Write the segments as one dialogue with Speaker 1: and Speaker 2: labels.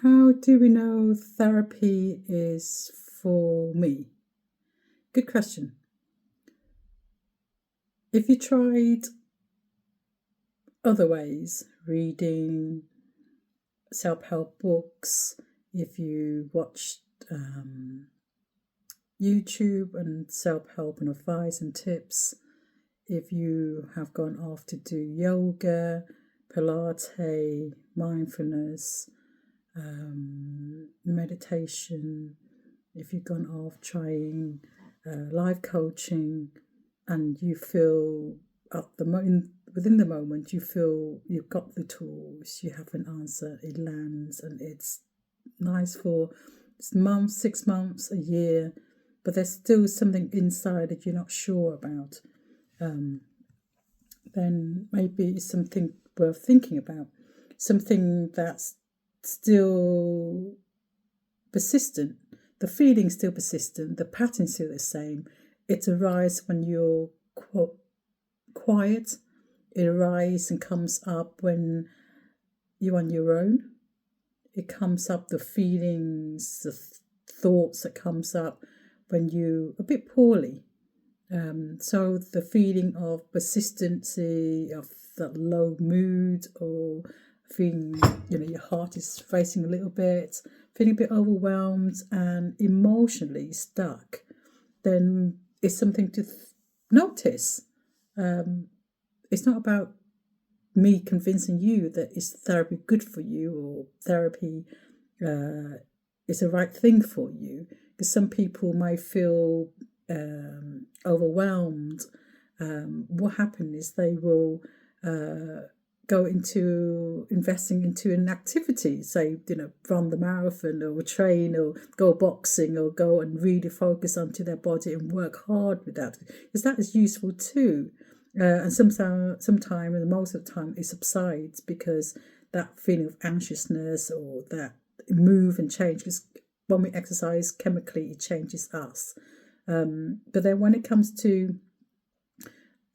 Speaker 1: How do we know therapy is for me? Good question. If you tried other ways, reading self help books, if you watched YouTube and self help and advice and tips, if you have gone off to do yoga, Pilates, mindfulness, meditation, if you've gone off trying life coaching and you feel within the moment you feel you've got the tools, you have an answer, it lands and it's nice for months, 6 months, a year, but there's still something inside that you're not sure about, then maybe it's something worth thinking about, something that's still persistent, the feeling's still persistent, the pattern's still the same. It arises when you're quiet, it arises and comes up when you're on your own. It comes up, the feelings, the thoughts that comes up when you're a bit poorly. So the feeling of persistency, of that low mood, or feeling, your heart is racing a little bit, feeling a bit overwhelmed and emotionally stuck, then it's something to notice. It's not about me convincing you that is therapy good for you or therapy is the right thing for you, because some people might feel overwhelmed. What happens is they will go into investing into an activity, say, run the marathon or train or go boxing or go and really focus onto their body and work hard with that, because that is useful too. And sometimes, and most of the time, it subsides because that feeling of anxiousness or that move and change, because when we exercise, chemically, it changes us. But then when it comes to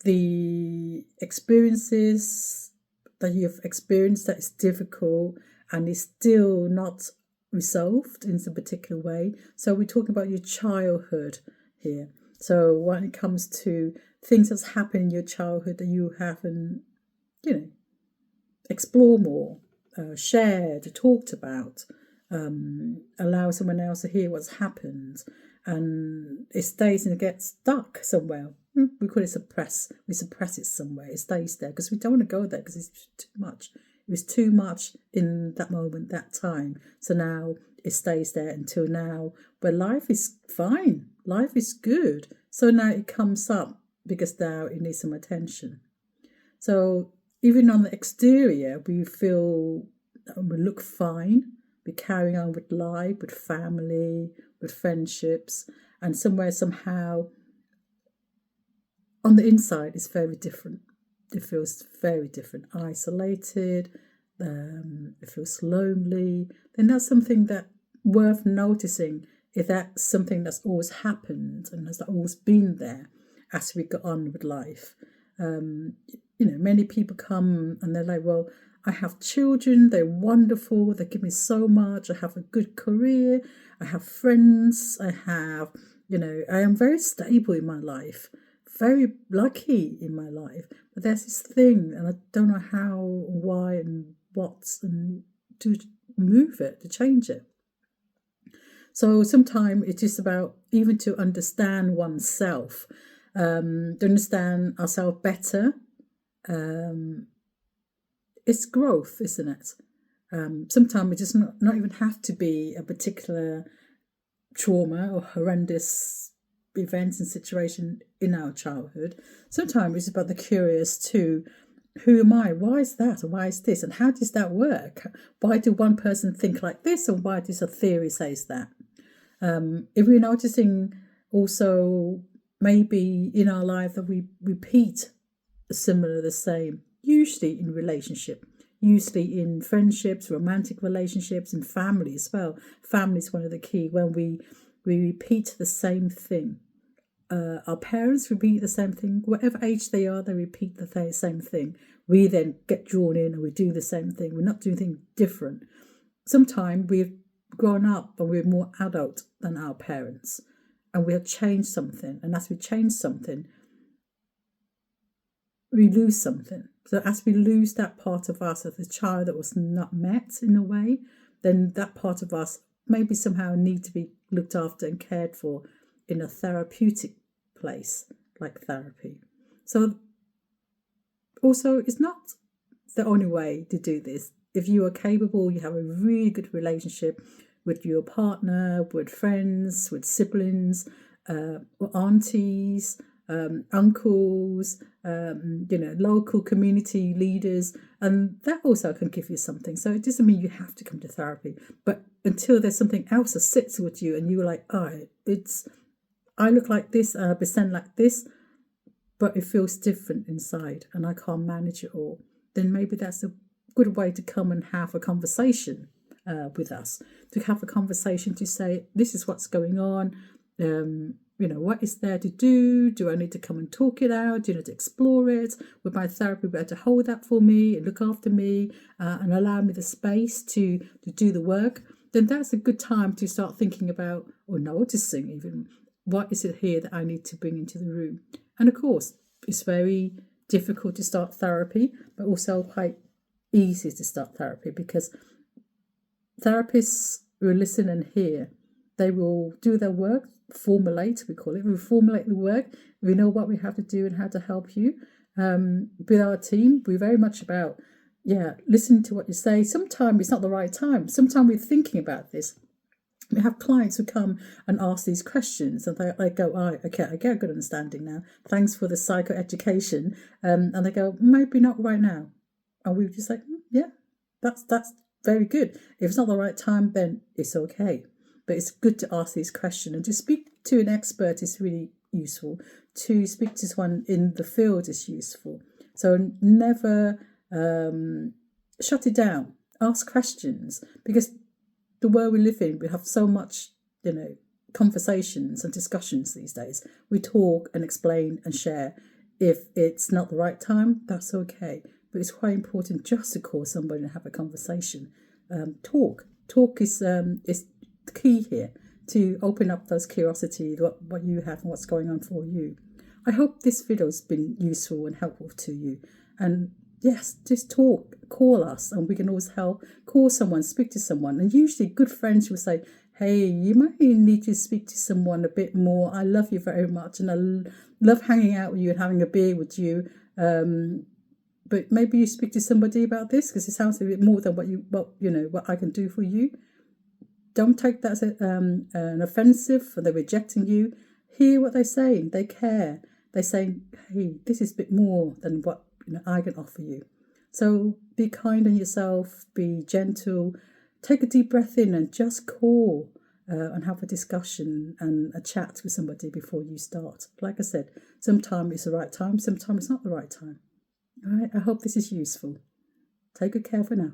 Speaker 1: the experiences that you've experienced that is difficult and is still not resolved in some particular way. So we're talking about your childhood here. So when it comes to things that's happened in your childhood that you haven't, explore more, shared, talked about, allow someone else to hear what's happened, and it stays and it gets stuck somewhere. We call it suppress. We suppress it somewhere. It stays there because we don't want to go there because it's too much. It was too much in that moment, that time. So now it stays there until now, where life is fine. Life is good. So now it comes up because now it needs some attention. So even on the exterior, we look fine. We're carrying on with life, with family, with friendships, and somehow on the inside it's very different. It feels very different, isolated, it feels lonely. Then that's something that worth noticing, if that's something that's always happened and has always been there as we go on with life. Many people come and they're like, well, I have children, they're wonderful, they give me so much, I have a good career, I have friends, I am very stable in my life, very lucky in my life. But there's this thing, and I don't know how, why, and what's, and to move it, to change it. So sometimes it's just about even to understand oneself, to understand ourselves better. It's growth, isn't it? Sometimes it does not even have to be a particular trauma or horrendous events and situation in our childhood. Sometimes it's about the curious too. Who am I? Why is that? And why is this? And how does that work? Why do one person think like this? And why does a theory says that? If we're noticing also maybe in our life that we repeat similar, the same, usually in relationship, usually in friendships, romantic relationships, and family as well. Family is one of the key. When we repeat the same thing. Our parents repeat the same thing. Whatever age they are, they repeat the same thing. We then get drawn in and we do the same thing. We're not doing anything different. sometimes we've grown up and we're more adult than our parents, and we have changed something. And as we change something, we lose something. So as we lose that part of us as a child that was not met in a way, then that part of us maybe somehow need to be looked after and cared for in a therapeutic place like therapy. So also, it's not the only way to do this. If you are capable, you have a really good relationship with your partner, with friends, with siblings, or aunties, uncles, local community leaders, and that also can give you something. So it doesn't mean you have to come to therapy, but until there's something else that sits with you and you're like, I look like this and I present like this, but it feels different inside and I can't manage it all, then maybe that's a good way to come and have a conversation with us, to have a conversation to say, this is what's going on. What is there to do? Do I need to come and talk it out? Do I need to explore it? Would my therapy be able to hold that for me and look after me and allow me the space to do the work? Then that's a good time to start thinking about, or noticing even, what is it here that I need to bring into the room? And of course, it's very difficult to start therapy, but also quite easy to start therapy, because therapists will listen and hear. They will do their work, formulate, we call it. We formulate the work. We know what we have to do and how to help you. With our team, we're very much about, listening to what you say. Sometimes it's not the right time. Sometimes we're thinking about this. We have clients who come and ask these questions, and they go, okay, I get a good understanding now. Thanks for the psychoeducation. And they go, maybe not right now. And we just like, that's very good. If it's not the right time, then it's okay. But it's good to ask these questions, and to speak to an expert is really useful. To speak to someone in the field is useful. So never shut it down. Ask questions, because the world we live in, we have so much, conversations and discussions these days. We talk and explain and share. If it's not the right time, that's okay. But it's quite important just to call somebody and have a conversation. Talk is the key here, to open up those curiosity, what you have and what's going on for you. I hope this video has been useful and helpful to you. And yes, just talk, call us, and we can always help. Call someone, speak to someone. And usually good friends will say, hey, you might need to speak to someone a bit more. I love you very much, and I love hanging out with you and having a beer with you. But maybe you speak to somebody about this, because it sounds a bit more than what I can do for you. Don't take that as an offensive, or they're rejecting you. Hear what they're saying. They care. They're saying, hey, this is a bit more than what I can offer you. So be kind on yourself, be gentle, take a deep breath in and just call and have a discussion and a chat with somebody before you start. Like I said, sometimes it's the right time, sometimes it's not the right time. All right, I hope this is useful. Take good care for now.